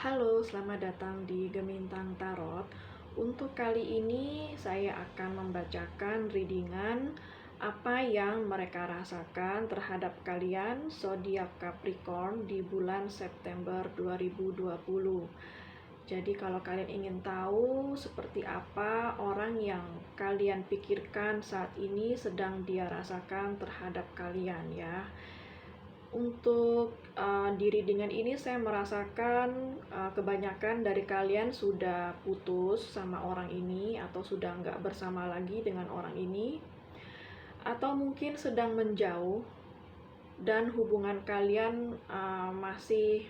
Halo, selamat datang di Gemintang Tarot. Untuk kali ini saya akan membacakan readingan apa yang mereka rasakan terhadap kalian zodiak Capricorn di bulan September 2020. Jadi kalau kalian ingin tahu seperti apa orang yang kalian pikirkan saat ini sedang dia rasakan terhadap kalian ya. Untuk di readingan ini saya merasakan kebanyakan dari kalian sudah putus sama orang ini atau sudah nggak bersama lagi dengan orang ini, atau mungkin sedang menjauh dan hubungan kalian masih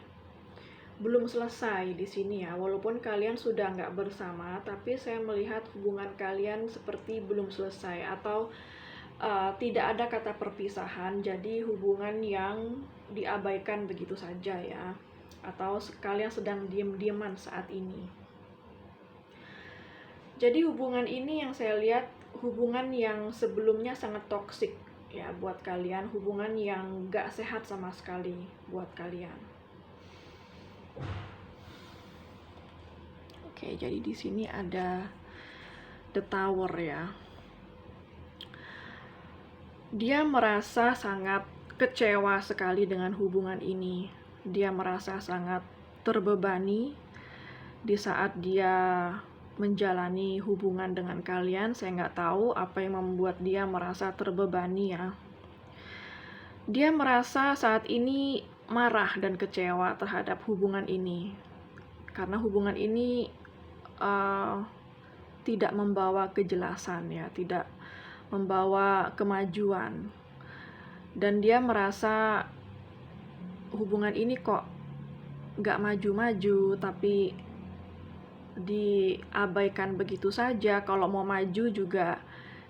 belum selesai di sini ya. Walaupun kalian sudah nggak bersama, tapi saya melihat hubungan kalian seperti belum selesai atau tidak ada kata perpisahan, jadi hubungan yang diabaikan begitu saja ya, atau kalian sedang diam-diaman saat ini. Jadi hubungan ini yang saya lihat hubungan yang sebelumnya sangat toksik ya buat kalian, hubungan yang gak sehat sama sekali buat kalian. Oke, jadi di sini ada The Tower ya. Dia merasa sangat kecewa sekali dengan hubungan ini. Dia merasa sangat terbebani di saat dia menjalani hubungan dengan kalian. Saya nggak tahu apa yang membuat dia merasa terbebani ya. Dia merasa saat ini marah dan kecewa terhadap hubungan ini. Karena hubungan ini tidak membawa kejelasan ya, tidak membawa kemajuan, dan dia merasa hubungan ini kok gak maju-maju, tapi diabaikan begitu saja. Kalau mau maju juga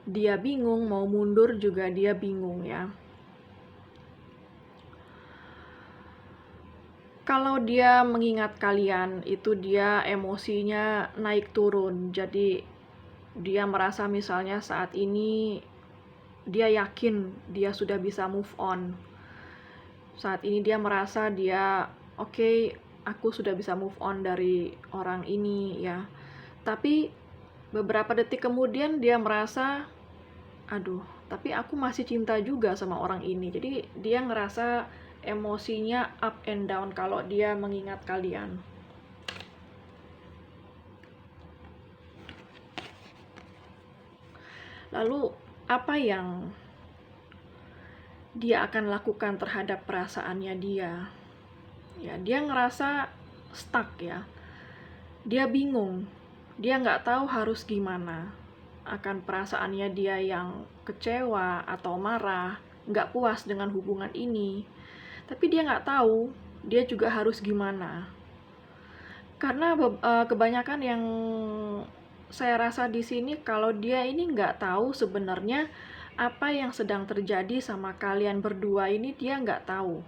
dia bingung, mau mundur juga dia bingung ya. Kalau dia mengingat kalian itu dia emosinya naik turun. Jadi dia merasa misalnya saat ini dia yakin dia sudah bisa move on. Saat ini dia merasa dia oke, aku sudah bisa move on dari orang ini ya. Tapi beberapa detik kemudian dia merasa aduh, tapi aku masih cinta juga sama orang ini. Jadi dia ngerasa emosinya up and down kalau dia mengingat kalian. Lalu apa yang dia akan lakukan terhadap perasaannya dia? Ya, dia ngerasa stuck ya. Dia bingung. Dia nggak tahu harus gimana akan perasaannya dia yang kecewa atau marah, nggak puas dengan hubungan ini. Tapi dia nggak tahu dia juga harus gimana. Karena kebanyakan yang saya rasa di sini kalau dia ini nggak tahu sebenarnya apa yang sedang terjadi sama kalian berdua ini, dia nggak tahu.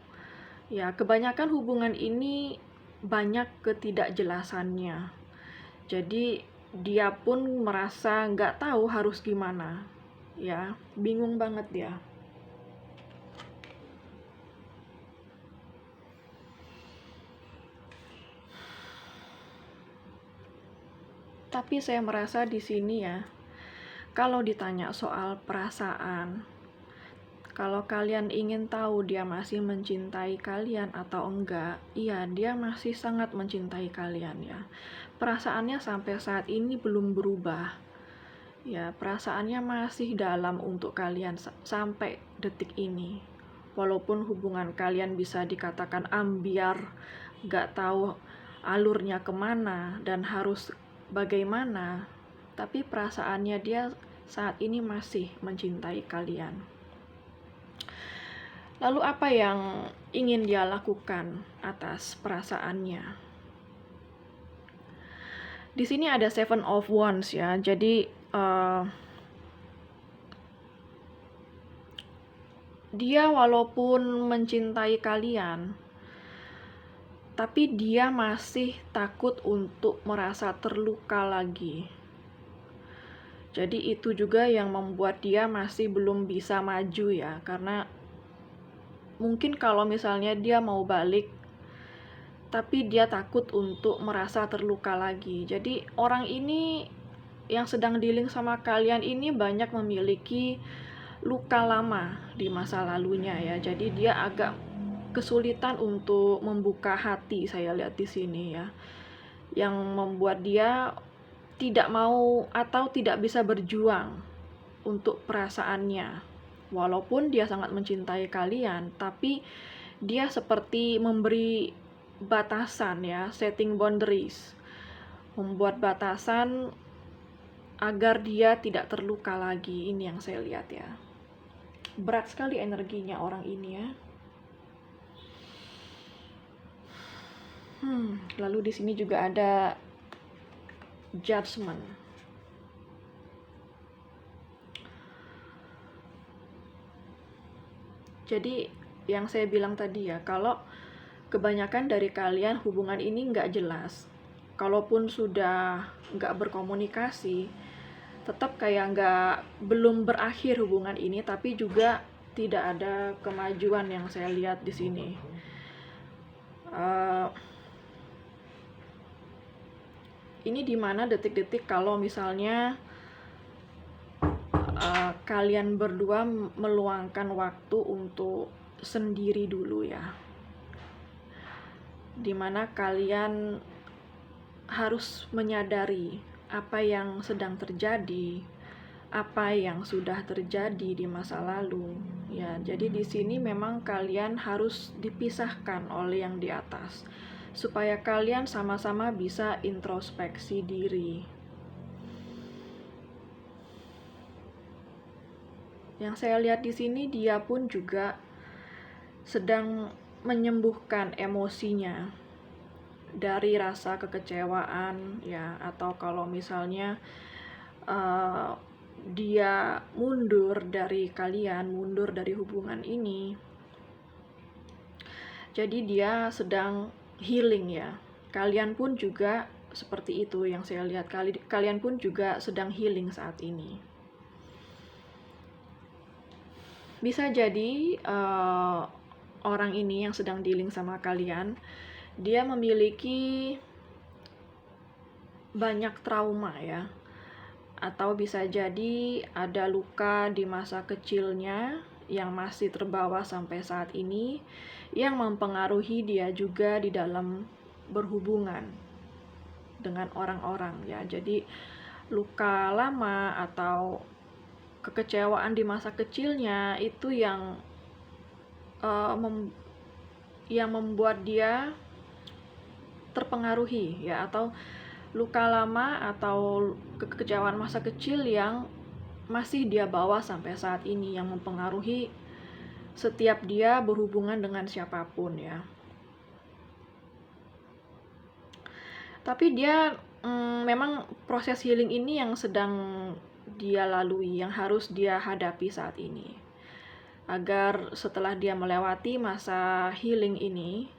Ya, kebanyakan hubungan ini banyak ketidakjelasannya. Jadi dia pun merasa nggak tahu harus gimana. Ya, bingung banget dia. Tapi saya merasa di sini ya, kalau ditanya soal perasaan, kalau kalian ingin tahu dia masih mencintai kalian atau enggak, iya, dia masih sangat mencintai kalian ya. Perasaannya sampai saat ini belum berubah. Ya, perasaannya masih dalam untuk kalian sampai detik ini. Walaupun hubungan kalian bisa dikatakan ambiar, gak tahu alurnya kemana dan harus bagaimana, tapi perasaannya dia saat ini masih mencintai kalian. Lalu apa yang ingin dia lakukan atas perasaannya? Di sini ada Seven of Wands ya. Jadi dia walaupun mencintai kalian, tapi dia masih takut untuk merasa terluka lagi. Jadi itu juga yang membuat dia masih belum bisa maju ya. Karena mungkin kalau misalnya dia mau balik, tapi dia takut untuk merasa terluka lagi. Jadi orang ini yang sedang dealing sama kalian ini banyak memiliki luka lama di masa lalunya ya. Jadi dia agak kesulitan untuk membuka hati, saya lihat di sini ya. Yang membuat dia tidak mau atau tidak bisa berjuang untuk perasaannya. Walaupun dia sangat mencintai kalian, tapi dia seperti memberi batasan ya, setting boundaries. Membuat batasan agar dia tidak terluka lagi. Ini yang saya lihat ya. Berat sekali energinya orang ini ya. Lalu di sini juga ada judgment. Jadi yang saya bilang tadi ya, kalau kebanyakan dari kalian hubungan ini nggak jelas, kalaupun sudah nggak berkomunikasi, tetap kayak belum berakhir hubungan ini, tapi juga tidak ada kemajuan yang saya lihat di sini. Ini dimana detik-detik kalau misalnya kalian berdua meluangkan waktu untuk sendiri dulu ya, dimana kalian harus menyadari apa yang sedang terjadi, apa yang sudah terjadi di masa lalu ya. Jadi di sini memang kalian harus dipisahkan oleh yang di atas supaya kalian sama-sama bisa introspeksi diri. Yang saya lihat di sini, dia pun juga sedang menyembuhkan emosinya dari rasa kekecewaan ya, atau kalau misalnya dia mundur dari kalian, mundur dari hubungan ini. Jadi dia sedang healing ya. Kalian pun juga seperti itu yang saya lihat. Kalian pun juga sedang healing saat ini. Bisa jadi orang ini yang sedang dealing sama kalian, dia memiliki banyak trauma ya. Atau bisa jadi ada luka di masa kecilnya yang masih terbawa sampai saat ini, yang mempengaruhi dia juga di dalam berhubungan dengan orang-orang ya. Jadi luka lama atau kekecewaan di masa kecilnya itu yang membuat dia terpengaruhi ya, atau luka lama atau kekecewaan masa kecil yang masih dia bawa sampai saat ini, yang mempengaruhi setiap dia berhubungan dengan siapapun ya. Tapi dia memang proses healing ini yang sedang dia lalui, yang harus dia hadapi saat ini, agar setelah dia melewati masa healing ini,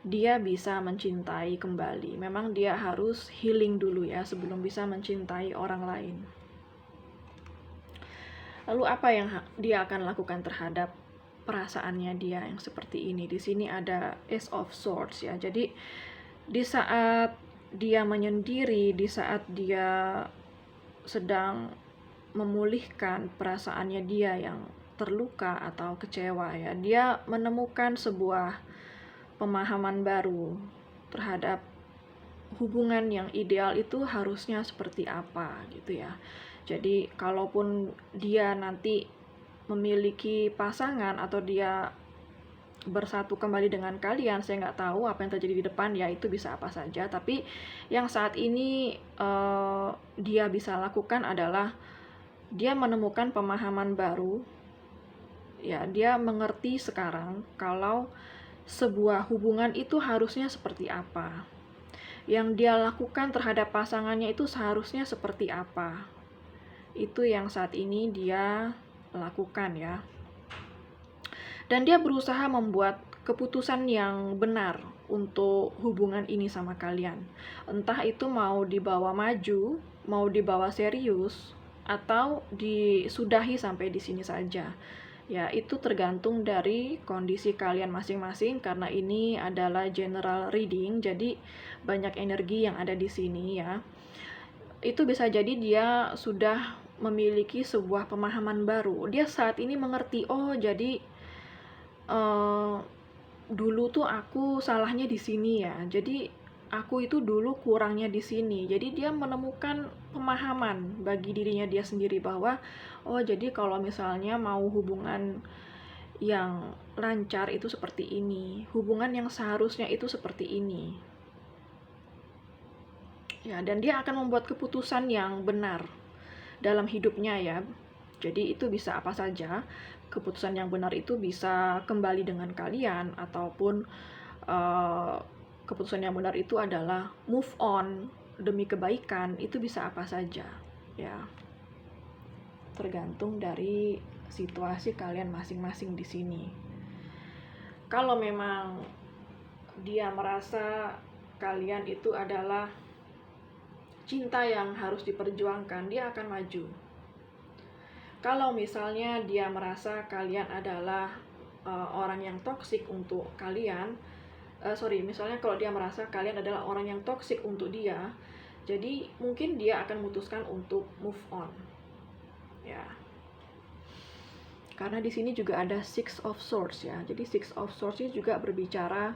dia bisa mencintai kembali. Memang dia harus healing dulu ya sebelum bisa mencintai orang lain. Lalu apa yang dia akan lakukan terhadap perasaannya dia yang seperti ini? Di sini ada Ace of Swords ya. Jadi di saat dia menyendiri, di saat dia sedang memulihkan perasaannya dia yang terluka atau kecewa ya, dia menemukan sebuah pemahaman baru terhadap hubungan yang ideal itu harusnya seperti apa gitu ya. Jadi kalaupun dia nanti memiliki pasangan atau dia bersatu kembali dengan kalian, saya nggak tahu apa yang terjadi di depan ya, itu bisa apa saja. Tapi yang saat ini dia bisa lakukan adalah dia menemukan pemahaman baru ya. Dia mengerti sekarang kalau sebuah hubungan itu harusnya seperti apa, yang dia lakukan terhadap pasangannya itu seharusnya seperti apa. Itu yang saat ini dia lakukan ya. Dan dia berusaha membuat keputusan yang benar untuk hubungan ini sama kalian. Entah itu mau dibawa maju, mau dibawa serius, atau disudahi sampai di sini saja. Ya, itu tergantung dari kondisi kalian masing-masing karena ini adalah general reading, jadi banyak energi yang ada di sini ya. Itu bisa jadi dia sudah memiliki sebuah pemahaman baru. Dia saat ini mengerti, oh jadi dulu tuh aku salahnya di sini ya. Jadi aku itu dulu kurangnya di sini. Jadi dia menemukan pemahaman bagi dirinya dia sendiri bahwa oh jadi kalau misalnya mau hubungan yang lancar itu seperti ini, hubungan yang seharusnya itu seperti ini. Ya, dan dia akan membuat keputusan yang benar dalam hidupnya ya. Jadi itu bisa apa saja. Keputusan yang benar itu bisa kembali dengan kalian ataupun keputusan yang benar itu adalah move on demi kebaikan. Itu bisa apa saja ya. Tergantung dari situasi kalian masing-masing di sini. Kalau memang dia merasa kalian itu adalah cinta yang harus diperjuangkan, dia akan maju. Kalau misalnya dia merasa kalian adalah orang yang toksik untuk kalian, misalnya kalau dia merasa kalian adalah orang yang toksik untuk dia, jadi mungkin dia akan memutuskan untuk move on. Ya. Karena di sini juga ada Six of Swords ya. Jadi Six of Swords ini juga berbicara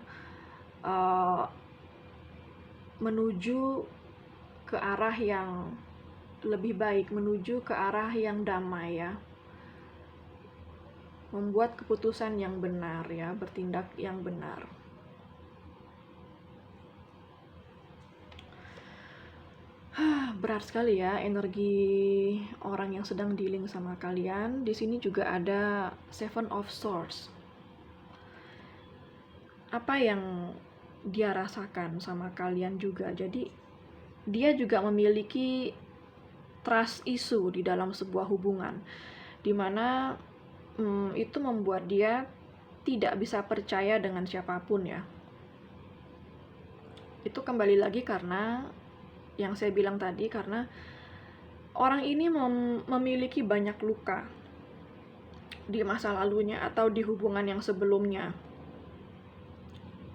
menuju ke arah yang lebih baik, menuju ke arah yang damai ya. Membuat keputusan yang benar ya, bertindak yang benar. Berat sekali ya energi orang yang sedang dealing sama kalian. Di sini juga ada Seven of Swords. Apa yang dia rasakan sama kalian juga. Jadi dia juga memiliki trust issue di dalam sebuah hubungan, dimana itu membuat dia tidak bisa percaya dengan siapapun ya. Itu kembali lagi karena yang saya bilang tadi, karena orang ini memiliki banyak luka di masa lalunya atau di hubungan yang sebelumnya.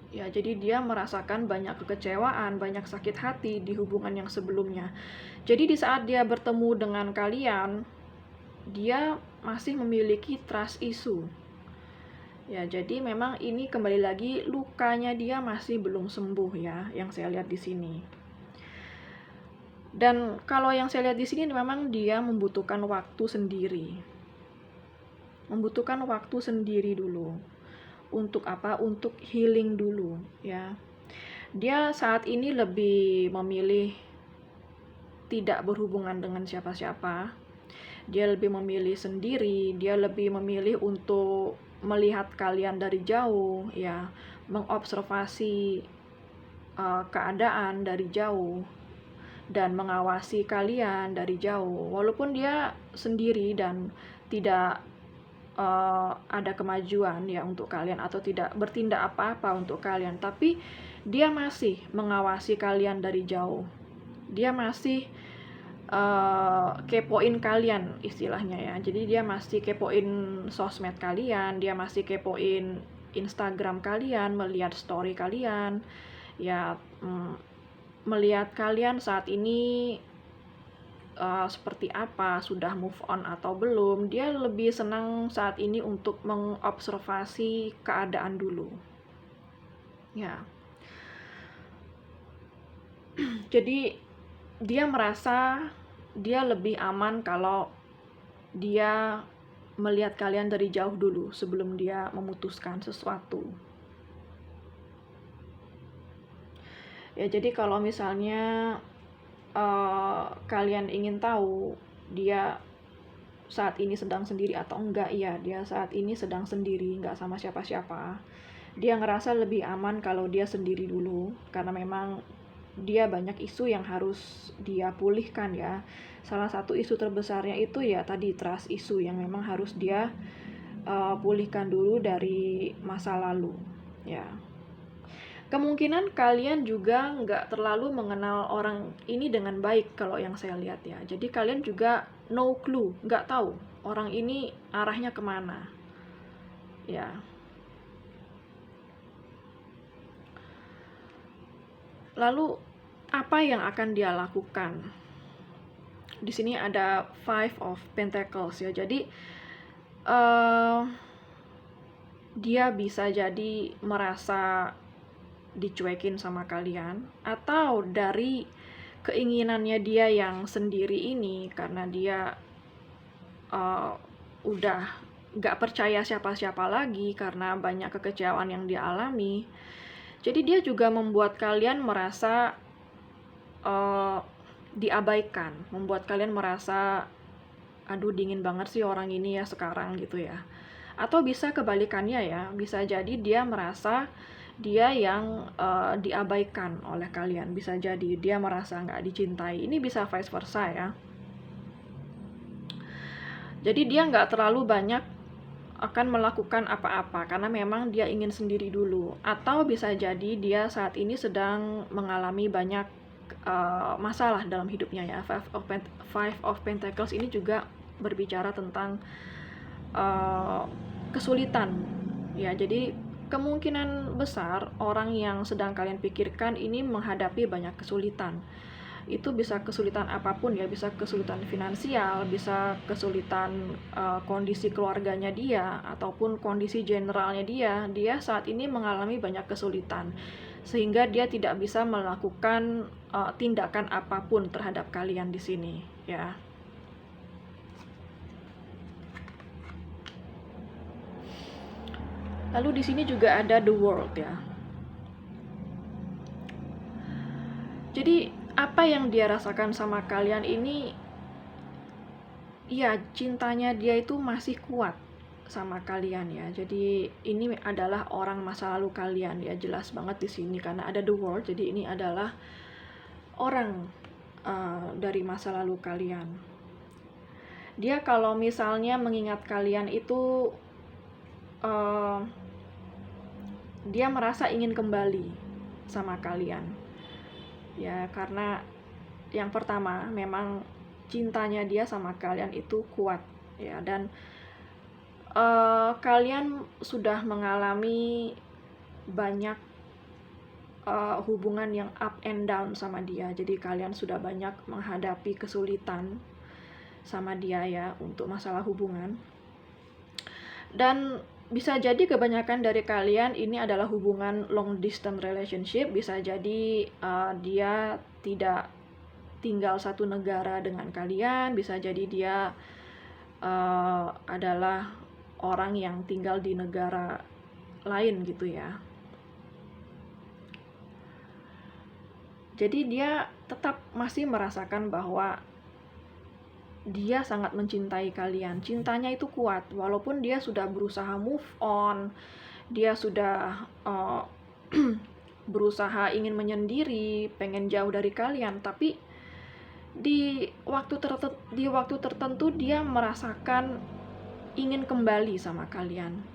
Ya, jadi dia merasakan banyak kekecewaan, banyak sakit hati di hubungan yang sebelumnya. Jadi di saat dia bertemu dengan kalian, dia masih memiliki trust issue. Ya, jadi memang ini kembali lagi lukanya dia masih belum sembuh ya, yang saya lihat di sini. Dan kalau yang saya lihat di sini memang dia membutuhkan waktu sendiri. Membutuhkan waktu sendiri dulu. Untuk apa? Untuk healing dulu ya. Dia saat ini lebih memilih tidak berhubungan dengan siapa-siapa. Dia lebih memilih sendiri, dia lebih memilih untuk melihat kalian dari jauh ya, mengobservasi keadaan dari jauh dan mengawasi kalian dari jauh. Walaupun dia sendiri dan tidak ada kemajuan ya untuk kalian atau tidak bertindak apa-apa untuk kalian, tapi dia masih mengawasi kalian dari jauh. Dia masih kepoin kalian istilahnya ya. Jadi dia masih kepoin sosmed kalian, dia masih kepoin Instagram kalian, melihat story kalian ya, melihat kalian saat ini seperti apa, sudah move on atau belum. Dia lebih senang saat ini untuk mengobservasi keadaan dulu ya. Jadi dia merasa dia lebih aman kalau dia melihat kalian dari jauh dulu sebelum dia memutuskan sesuatu. Ya, jadi kalau misalnya kalian ingin tahu dia saat ini sedang sendiri atau enggak, ya dia saat ini sedang sendiri, enggak sama siapa-siapa. Dia ngerasa lebih aman kalau dia sendiri dulu, karena memang dia banyak isu yang harus dia pulihkan ya. Salah satu isu terbesarnya itu ya tadi trust issue yang memang harus dia pulihkan dulu dari masa lalu ya. Kemungkinan kalian juga nggak terlalu mengenal orang ini dengan baik kalau yang saya lihat ya. Jadi kalian juga no clue, nggak tahu orang ini arahnya kemana. ya. Lalu apa yang akan dia lakukan? Di sini ada Five of Pentacles ya. Jadi dia bisa jadi merasa dicuekin sama kalian, atau dari keinginannya dia yang sendiri ini, karena dia udah gak percaya siapa-siapa lagi karena banyak kekecewaan yang dia alami. Jadi dia juga membuat kalian merasa diabaikan, membuat kalian merasa aduh dingin banget sih orang ini ya sekarang gitu ya. Atau bisa kebalikannya ya, bisa jadi dia merasa dia yang diabaikan oleh kalian, bisa jadi dia merasa nggak dicintai. Ini bisa vice versa ya. Jadi dia nggak terlalu banyak akan melakukan apa-apa karena memang dia ingin sendiri dulu. Atau bisa jadi dia saat ini sedang mengalami banyak masalah dalam hidupnya ya. Five of Pentacles ini juga berbicara tentang kesulitan ya. Jadi kemungkinan besar orang yang sedang kalian pikirkan ini menghadapi banyak kesulitan. Itu bisa kesulitan apapun ya, bisa kesulitan finansial, bisa kesulitan kondisi keluarganya dia, ataupun kondisi generalnya dia saat ini mengalami banyak kesulitan, sehingga dia tidak bisa melakukan tindakan apapun terhadap kalian di sini ya. Lalu di sini juga ada the world ya. Jadi apa yang dia rasakan sama kalian ini, ya cintanya dia itu masih kuat sama kalian ya. Jadi ini adalah orang masa lalu kalian ya, jelas banget di sini karena ada the world. Jadi ini adalah orang dari masa lalu kalian. Dia kalau misalnya mengingat kalian itu dia merasa ingin kembali sama kalian ya, karena yang pertama memang cintanya dia sama kalian itu kuat ya, dan kalian sudah mengalami banyak hubungan yang up and down sama dia. Jadi kalian sudah banyak menghadapi kesulitan sama dia ya untuk masalah hubungan. Dan bisa jadi kebanyakan dari kalian ini adalah hubungan long distance relationship. Bisa jadi dia tidak tinggal satu negara dengan kalian. Bisa jadi dia adalah orang yang tinggal di negara lain gitu ya. Jadi dia tetap masih merasakan bahwa dia sangat mencintai kalian. Cintanya itu kuat, walaupun dia sudah berusaha move on, dia sudah berusaha ingin menyendiri, pengen jauh dari kalian, tapi di waktu tertentu dia merasakan ingin kembali sama kalian.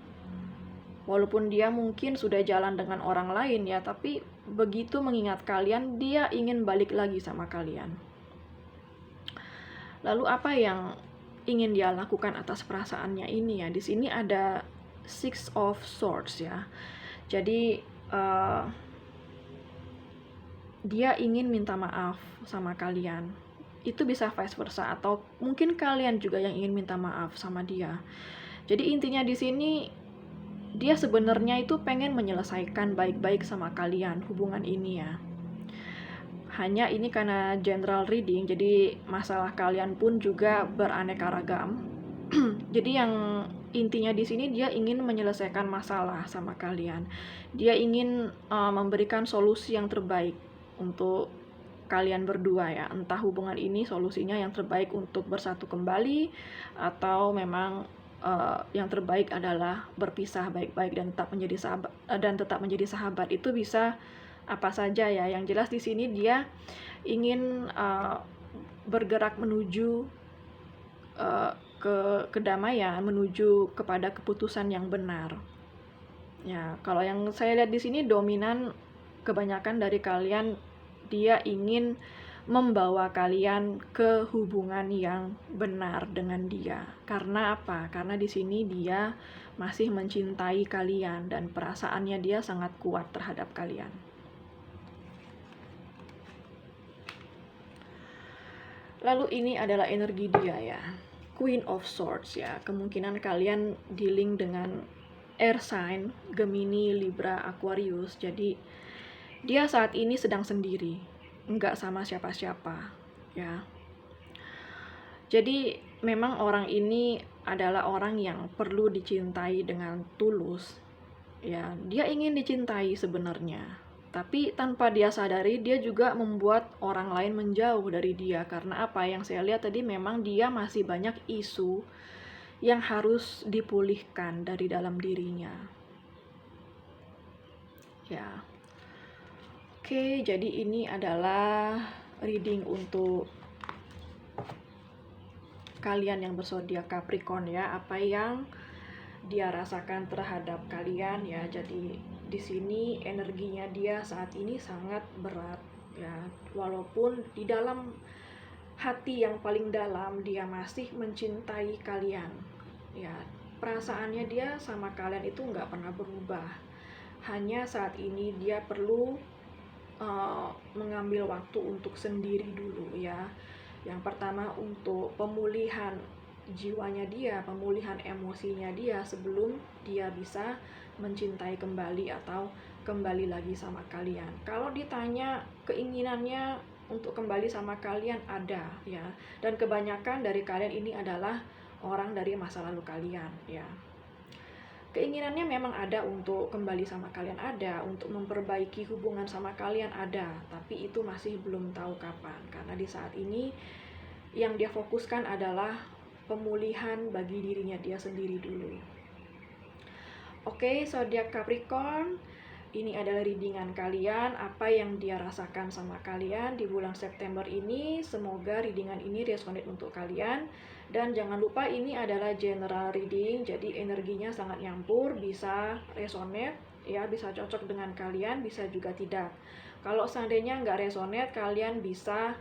Walaupun dia mungkin sudah jalan dengan orang lain ya, tapi begitu mengingat kalian, dia ingin balik lagi sama kalian. Lalu apa yang ingin dia lakukan atas perasaannya ini ya? Di sini ada Six of Swords ya. Jadi dia ingin minta maaf sama kalian. Itu bisa vice versa, atau mungkin kalian juga yang ingin minta maaf sama dia. Jadi intinya di sini dia sebenarnya itu pengen menyelesaikan baik-baik sama kalian hubungan ini ya. Hanya ini karena general reading, jadi masalah kalian pun juga beraneka ragam. Jadi yang intinya di sini dia ingin menyelesaikan masalah sama kalian. Dia ingin memberikan solusi yang terbaik untuk kalian berdua ya. Entah hubungan ini solusinya yang terbaik untuk bersatu kembali, atau memang yang terbaik adalah berpisah baik-baik dan tetap menjadi sahabat. Itu bisa apa saja ya. Yang jelas di sini dia ingin bergerak menuju ke kedamaian, menuju kepada keputusan yang benar. Ya, kalau yang saya lihat di sini dominan kebanyakan dari kalian dia ingin membawa kalian ke hubungan yang benar dengan dia. Karena apa? Karena di sini dia masih mencintai kalian dan perasaannya dia sangat kuat terhadap kalian. Lalu ini adalah energi dia ya, Queen of Swords ya. Kemungkinan kalian dealing dengan air sign, Gemini, Libra, Aquarius. Jadi dia saat ini sedang sendiri, nggak sama siapa-siapa ya. Jadi memang orang ini adalah orang yang perlu dicintai dengan tulus ya. Dia ingin dicintai sebenarnya, tapi tanpa dia sadari dia juga membuat orang lain menjauh dari dia. Karena apa yang saya lihat tadi, memang dia masih banyak isu yang harus dipulihkan dari dalam dirinya ya. Oke, jadi ini adalah reading untuk kalian yang berzodiak Capricorn ya, apa yang dia rasakan terhadap kalian ya. Jadi di sini energinya dia saat ini sangat berat ya, walaupun di dalam hati yang paling dalam dia masih mencintai kalian ya. Perasaannya dia sama kalian itu nggak pernah berubah, hanya saat ini dia perlu mengambil waktu untuk sendiri dulu ya. Yang pertama untuk pemulihan jiwanya dia, pemulihan emosinya dia sebelum dia bisa mencintai kembali atau kembali lagi sama kalian. Kalau ditanya keinginannya untuk kembali sama kalian, ada ya, dan kebanyakan dari kalian ini adalah orang dari masa lalu kalian ya. Keinginannya memang ada untuk kembali sama kalian, ada untuk memperbaiki hubungan sama kalian, ada, tapi itu masih belum tahu kapan. Karena di saat ini yang dia fokuskan adalah pemulihan bagi dirinya dia sendiri dulu. Oke, zodiak Capricorn, ini adalah readingan kalian, apa yang dia rasakan sama kalian di bulan September ini. Semoga readingan ini resonate untuk kalian. Dan jangan lupa ini adalah general reading, jadi energinya sangat nyampur, bisa resonate ya, bisa cocok dengan kalian, bisa juga tidak. Kalau seandainya nggak resonate, kalian bisa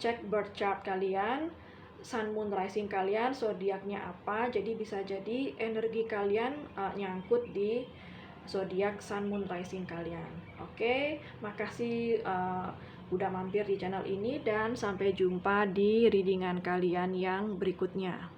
cek birth chart kalian, sun, moon, rising kalian, zodiaknya apa. Jadi bisa jadi energi kalian nyangkut di zodiak sun, moon, rising kalian. Oke, makasih udah mampir di channel ini, dan sampai jumpa di readingan kalian yang berikutnya.